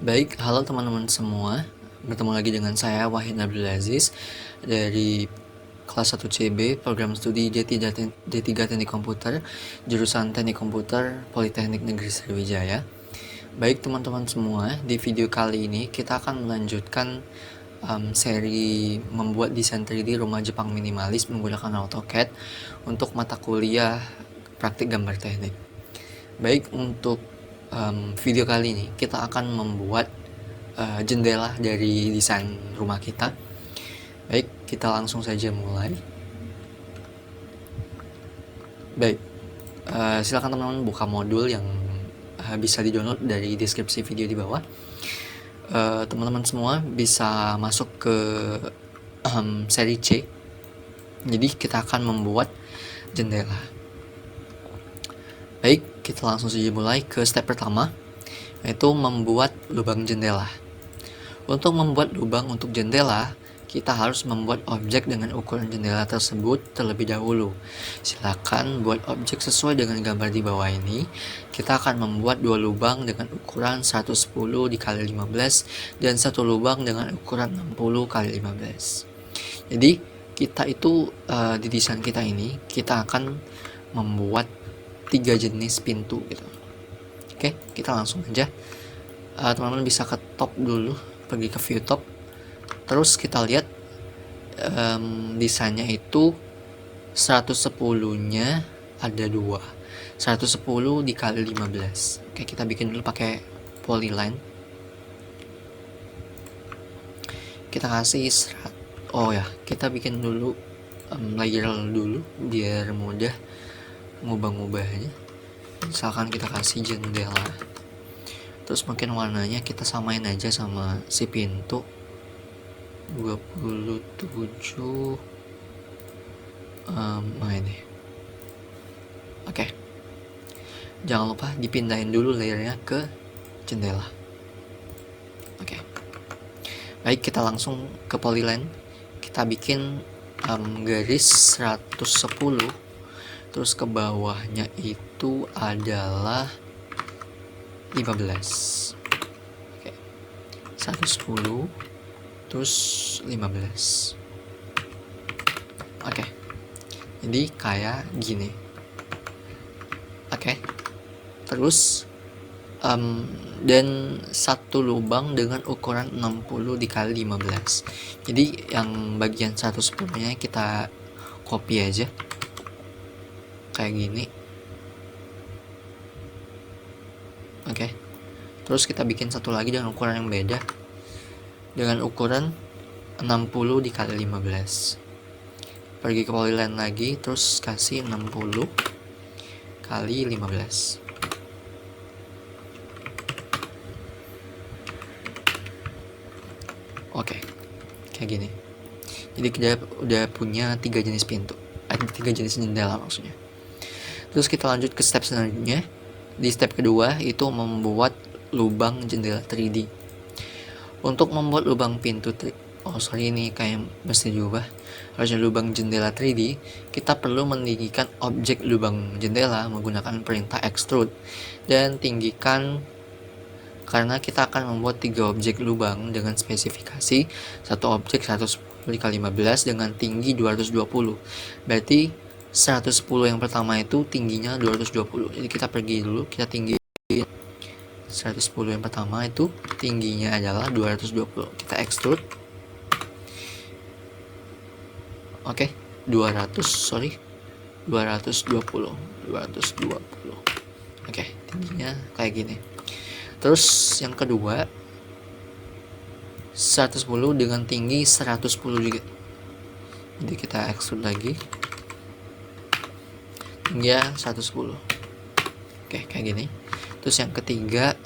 Baik, halo teman-teman semua. Bertemu lagi dengan saya Wahid Abdul Aziz dari kelas 1 CB, program studi D3 Teknik Komputer, jurusan Teknik Komputer, Politeknik Negeri Sriwijaya. Baik teman-teman semua, di video kali ini kita akan melanjutkan seri membuat desain 3D rumah Jepang minimalis menggunakan AutoCAD untuk mata kuliah praktik gambar teknik. Baik, untuk video kali ini kita akan membuat jendela dari desain rumah kita. Baik, kita langsung saja mulai. Baik, silakan teman-teman buka modul yang bisa di-download dari deskripsi video di bawah. Teman-teman semua bisa masuk ke seri C. Jadi kita akan membuat jendela. Baik, kita langsung saja mulai ke step pertama, yaitu membuat lubang jendela. Untuk membuat lubang untuk jendela, kita harus membuat objek dengan ukuran jendela tersebut terlebih dahulu. Silakan buat objek sesuai dengan gambar di bawah ini. Kita akan membuat dua lubang dengan ukuran 110 x 15 dan satu lubang dengan ukuran 60 x 15. Jadi kita itu di desain kita ini kita akan membuat 3 jenis pintu gitu. Oke, kita langsung aja. Teman-teman bisa ke top dulu, pergi ke view top. Terus kita lihat desainnya itu 110-nya ada 2. 110 dikali 15. Oke, kita bikin dulu pakai polyline. Kita kasih kita bikin dulu layer dulu biar mudah ngubah-ngubahnya. Misalkan kita kasih jendela, terus mungkin warnanya kita samain aja sama si pintu 27 ini. Oke, jangan lupa dipindahin dulu layernya ke jendela. Oke, baik, kita langsung ke polyline. Kita bikin garis 110, terus ke bawahnya itu adalah 15. Oke, 110 terus 15. Oke, jadi kayak gini. Oke, terus dan satu lubang dengan ukuran 60 dikali 15. Jadi yang bagian 110-nya kita copy aja kayak gini. Oke, terus kita bikin satu lagi dengan ukuran yang beda, dengan ukuran 60 dikali 15. Pergi ke polyline lagi, terus kasih 60 kali 15. Oke, kayak gini. Jadi kita udah punya 3 jenis pintu, 3 jenis jendela maksudnya. Terus kita lanjut ke step selanjutnya. Di step kedua itu membuat lubang jendela 3D. Untuk membuat lubang pintu ini kayak mesti diubah. Harusnya lubang jendela 3D, kita perlu meninggikan objek lubang jendela menggunakan perintah extrude dan tinggikan, karena kita akan membuat 3 objek lubang dengan spesifikasi satu objek 110 x 15 dengan tinggi 220. Berarti 110 yang pertama itu tingginya 220. Jadi kita pergi dulu, kita tinggi 110 yang pertama itu tingginya adalah 220. Kita extrude. Oke, 220. Oke, tingginya kayak gini. Terus yang kedua 110 dengan tinggi 110 juga. Jadi kita extrude lagi. Tingginya 110. Oke, kayak gini. Terus yang ketiga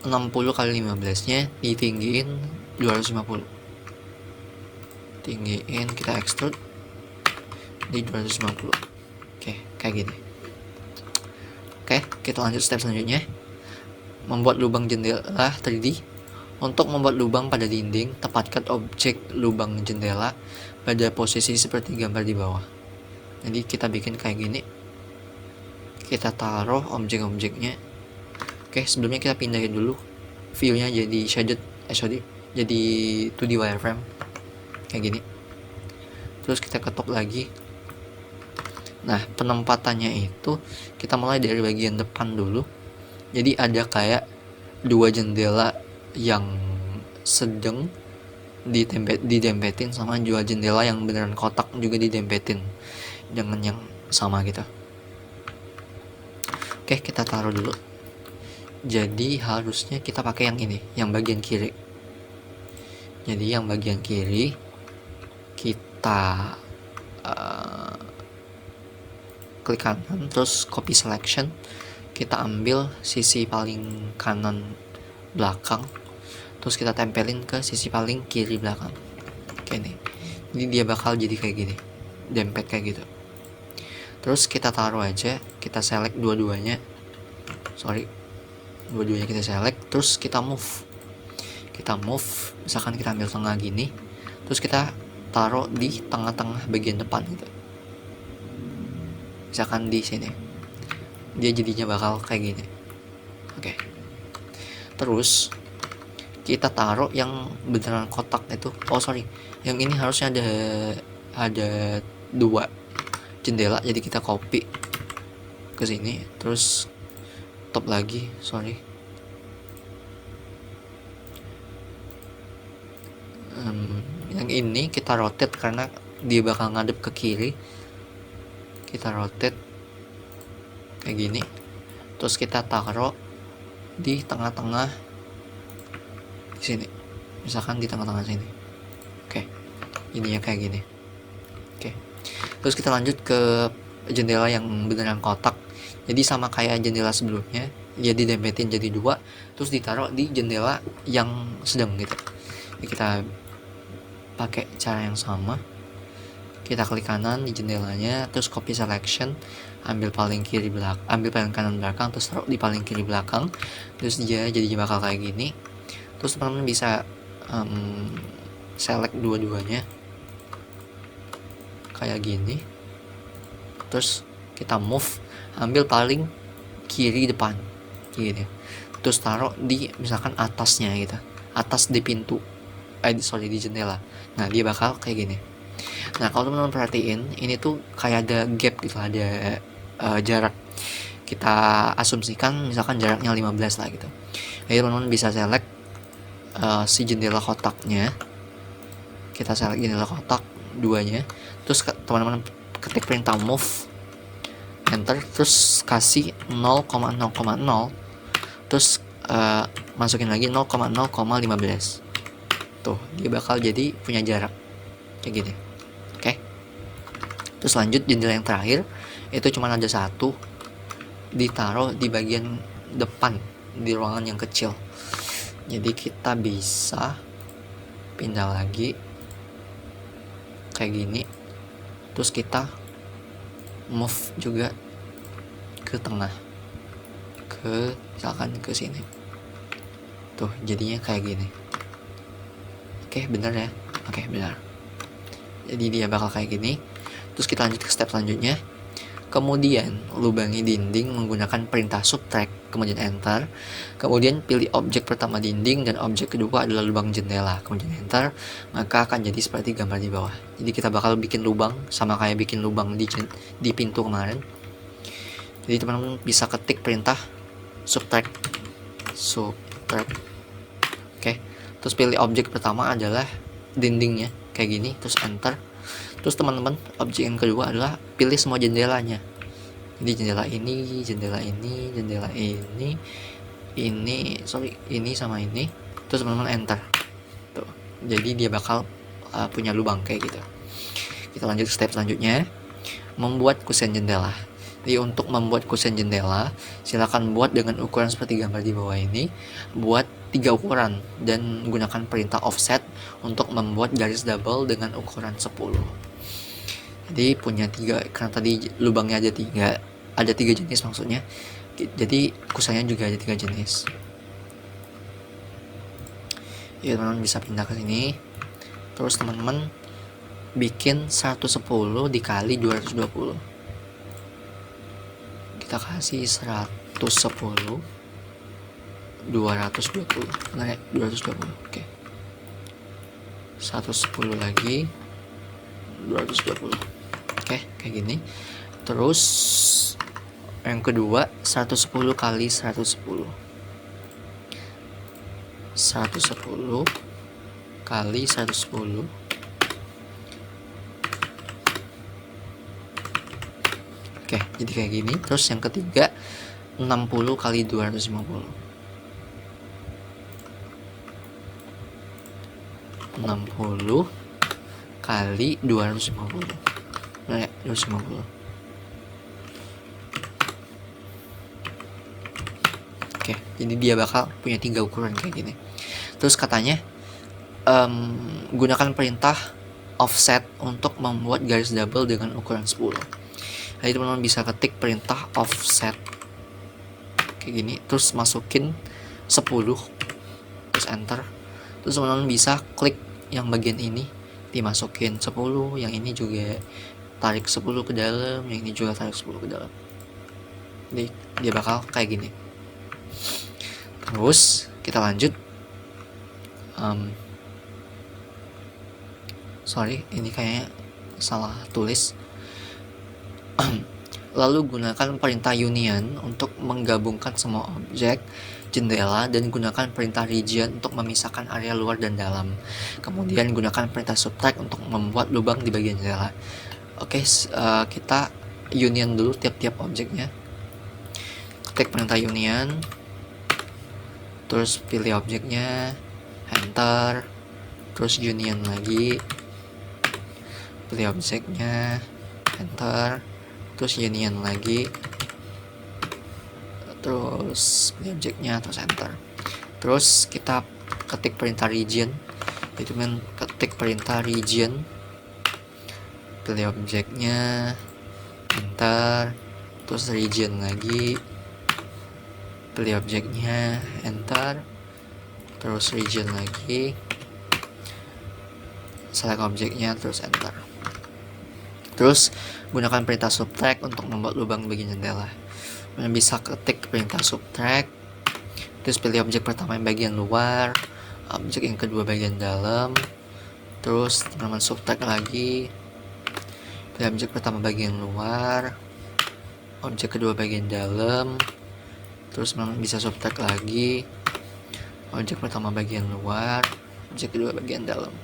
60 kali 15-nya ditinggiin 250. Tinggiin, kita extrude di 250. Oke, kayak gini. Oke, kita lanjut step selanjutnya. Membuat lubang jendela 3D. Untuk membuat lubang pada dinding, tempatkan objek lubang jendela pada posisi seperti gambar di bawah. Jadi kita bikin kayak gini. Kita taruh objek-objeknya. Oke, sebelumnya kita pindahin dulu view-nya jadi shaded, jadi 2D wireframe kayak gini. Terus kita ketuk lagi. Nah, penempatannya itu kita mulai dari bagian depan dulu. Jadi ada kayak 2 jendela yang sedang didempetin sama 2 jendela yang beneran kotak juga didempetin dengan yang sama gitu. Oke, kita taruh dulu. Jadi harusnya kita pakai yang ini, yang bagian kiri. Jadi yang bagian kiri kita klik kanan, terus copy selection, kita ambil sisi paling kanan belakang, terus kita tempelin ke sisi paling kiri belakang kayak ini. Jadi dia bakal jadi kayak gini, dempet kayak gitu. Terus kita taruh aja, kita select dua-duanya kita select, terus kita move, misalkan kita ambil tengah gini, terus kita taruh di tengah-tengah bagian depan gitu. Misalkan di sini, dia jadinya bakal kayak gini. Oke. Terus kita taruh yang beneran kotak itu. Yang ini harusnya ada 2 jendela, jadi kita copy ke sini, terus top lagi. Yang ini kita rotate karena dia bakal ngadep ke kiri. Kita rotate kayak gini, terus kita taruh di tengah-tengah di sini, misalkan di tengah-tengah sini. Oke, ini ya kayak gini. Oke, terus kita lanjut ke jendela yang beneran kotak. Jadi sama kayak jendela sebelumnya, dia didempetin jadi 2, terus ditaruh di jendela yang sedang gitu. Jadi kita pakai cara yang sama. Kita klik kanan di jendelanya, terus copy selection, ambil paling kanan belakang, terus taruh di paling kiri belakang. Terus dia jadinya bakal kayak gini. Terus teman-teman bisa select dua-duanya kayak gini. Terus kita move, ambil paling kiri depan gini. Terus taruh di misalkan atasnya gitu, atas di pintu, di jendela. Nah, dia bakal kayak gini. Nah, kalau teman-teman perhatiin, ini tuh kayak ada gap gitu, ada jarak. Kita asumsikan misalkan jaraknya 15 lah gitu. Jadi teman-teman bisa select si jendela kotaknya. Kita select jendela kotak 2-nya. Terus teman-teman ketik perintah move, enter, terus kasih 0,0,0, terus masukin lagi 0,0,15. Tuh, dia bakal jadi punya jarak kayak gini. Oke. Terus lanjut jendela yang terakhir, itu cuma ada 1, ditaruh di bagian depan di ruangan yang kecil. Jadi kita bisa pindah lagi kayak gini. Terus kita move juga ke tengah, misalkan ke sini. Tuh, jadinya kayak gini. Oke, benar ya? Oke, benar. Jadi dia bakal kayak gini. Terus kita lanjut ke step selanjutnya. Kemudian lubangi dinding menggunakan perintah subtract, kemudian enter. Kemudian pilih objek pertama dinding dan objek kedua adalah lubang jendela, kemudian enter. Maka akan jadi seperti gambar di bawah. Jadi kita bakal bikin lubang sama kayak bikin lubang di pintu kemarin. Jadi teman-teman bisa ketik perintah subtract. Oke. Terus pilih objek pertama adalah dindingnya kayak gini, terus enter. Terus teman-teman, objek yang kedua adalah pilih semua jendelanya. Jadi jendela ini, jendela ini, jendela ini sama ini. Terus teman-teman enter. Tuh. Jadi dia bakal punya lubang kayak gitu. Kita lanjut ke step selanjutnya, membuat kusen jendela. Jadi untuk membuat kusen jendela, silakan buat dengan ukuran seperti gambar di bawah ini. Buat 3 ukuran dan gunakan perintah offset untuk membuat garis double dengan ukuran 10. Jadi punya 3, karena tadi lubangnya ada 3 jenis maksudnya. Jadi kusennya juga ada 3 jenis. Ya, teman-teman bisa pindah ke sini. Terus teman-teman bikin 110 dikali 220. Kita kasih 110 220. Benar ya? 220. Oke. 110 lagi. 220. Oke, kayak gini. Terus yang kedua 110 kali 110. 110 kali 110. Oke, jadi kayak gini. Terus yang ketiga 60 kali 250. 60 kali 250. Nah, ya, 250. Oke, jadi dia bakal punya 3 ukuran kayak gini. Terus katanya gunakan perintah offset untuk membuat garis double dengan ukuran 10. Jadi teman-teman bisa ketik perintah offset kayak gini, terus masukin 10, terus enter. Terus teman-teman bisa klik yang bagian ini, dimasukin 10, yang ini juga tarik 10 ke dalam, yang ini juga tarik 10 ke dalam. Jadi dia bakal kayak gini. Terus kita lanjut. Sorry, ini kayaknya salah tulis. Lalu gunakan perintah union untuk menggabungkan semua objek jendela dan gunakan perintah region untuk memisahkan area luar dan dalam. Kemudian gunakan perintah subtract untuk membuat lubang di bagian jendela. Oke, kita union dulu tiap-tiap objeknya. Ketik perintah union, terus pilih objeknya, enter, terus union lagi, pilih objeknya, enter, terus union lagi, terus pilih objeknya, terus enter. Terus kita ketik perintah region, itu ketik perintah region, pilih objeknya, enter, terus region lagi, pilih objeknya, enter, terus region lagi, select objeknya, terus enter. Terus gunakan perintah subtract untuk membuat lubang bagian jendela. Kalian bisa ketik perintah subtract, terus pilih objek pertama yang bagian luar, objek yang kedua bagian dalam, terus teman-teman subtract lagi, pilih objek pertama bagian luar, objek kedua bagian dalam, terus teman-teman bisa subtract lagi, objek pertama bagian luar, objek kedua bagian dalam.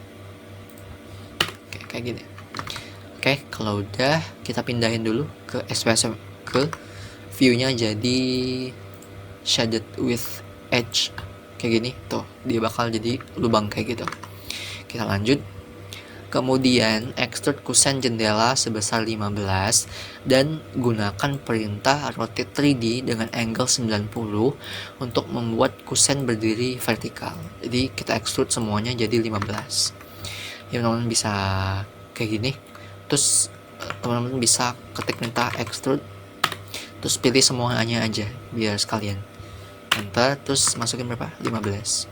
Oke, kayak gini. Oke, kalau udah kita pindahin dulu ke SPSS, ke view-nya jadi shaded with edge kayak gini. Tuh, dia bakal jadi lubang kayak gitu. Kita lanjut. Kemudian extrude kusen jendela sebesar 15 dan gunakan perintah rotate 3D dengan angle 90 untuk membuat kusen berdiri vertikal. Jadi kita extrude semuanya jadi 15. Ya, teman-teman bisa kayak gini. Terus teman-teman bisa ketik perintah extrude, terus pilih semuanya aja biar sekalian, enter, terus masukin berapa? 15.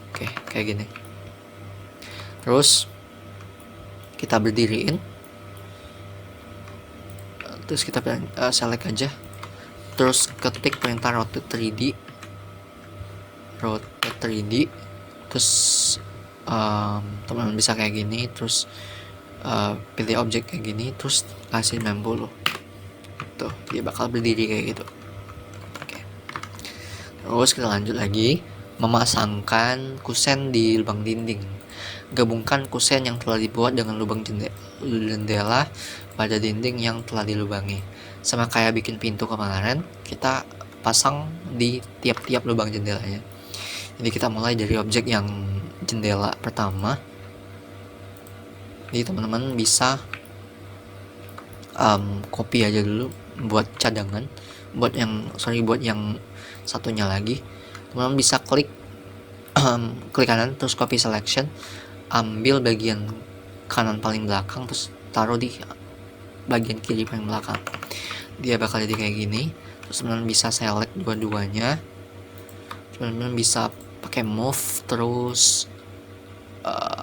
Oke, kayak gini. Terus kita berdiriin, terus kita select aja, terus ketik perintah rotate 3D, terus teman-teman bisa kayak gini, terus pilih objek kayak gini, terus kasih 90. Tuh, dia bakal berdiri kayak gitu. Oke. Terus kita lanjut lagi, memasangkan kusen di lubang dinding. Gabungkan kusen yang telah dibuat dengan lubang jendela pada dinding yang telah dilubangi. Sama kayak bikin pintu kemarin, kita pasang di tiap-tiap lubang jendelanya. Jadi kita mulai dari objek yang jendela pertama. Jadi teman-teman bisa copy aja dulu buat cadangan, buat yang satunya lagi. Teman-teman bisa klik kanan, terus copy selection, ambil bagian kanan paling belakang, terus taruh di bagian kiri paling belakang. Dia bakal jadi kayak gini. Terus teman-teman bisa select dua-duanya. Teman-teman bisa pakai move, terus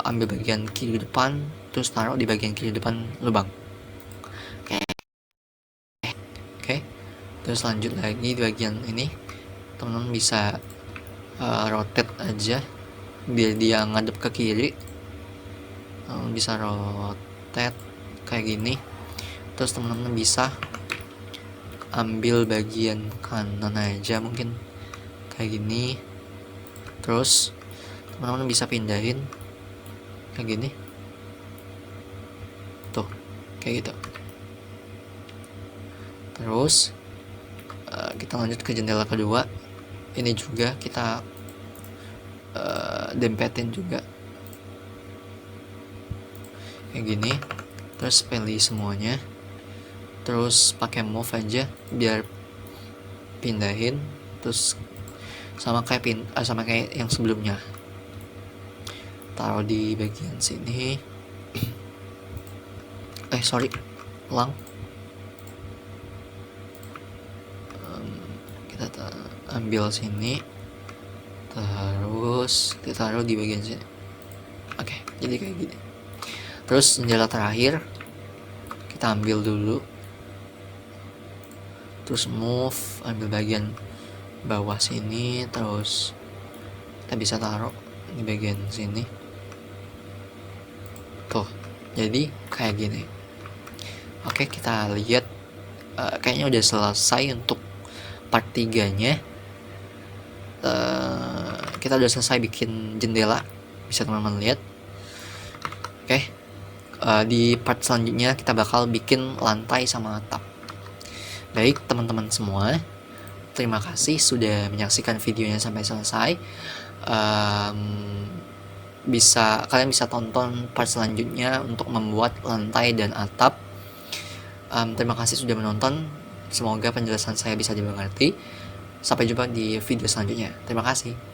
ambil bagian kiri depan, terus taruh di bagian kiri depan lubang. Oke. Terus lanjut lagi di bagian ini, teman-teman bisa rotate aja biar dia ngadep ke kiri. Bisa rotate kayak gini, terus teman-teman bisa ambil bagian kanan aja mungkin kayak gini, terus teman-teman bisa pindahin kayak gini tuh, kayak gitu. Terus kita lanjut ke jendela kedua. Ini juga kita dempetin juga kayak gini, terus pilih semuanya, terus pakai move aja biar pindahin, terus sama kayak yang sebelumnya, taruh di bagian sini. Ulang. Kita ambil sini, terus kita taruh di bagian sini. Oke, jadi kayak gini. Terus jendela terakhir kita ambil dulu, terus move, ambil bagian bawah sini, terus kita bisa taruh di bagian sini tuh, jadi kayak gini. Oke, kita lihat kayaknya udah selesai untuk part 3 nya. Kita udah selesai bikin jendela, bisa teman-teman lihat. Oke, di part selanjutnya kita bakal bikin lantai sama atap. Baik teman-teman semua, terima kasih sudah menyaksikan videonya sampai selesai. Kalian bisa tonton part selanjutnya untuk membuat lantai dan atap. Terima kasih sudah menonton, semoga penjelasan saya bisa dimengerti. Sampai jumpa di video selanjutnya. Terima kasih.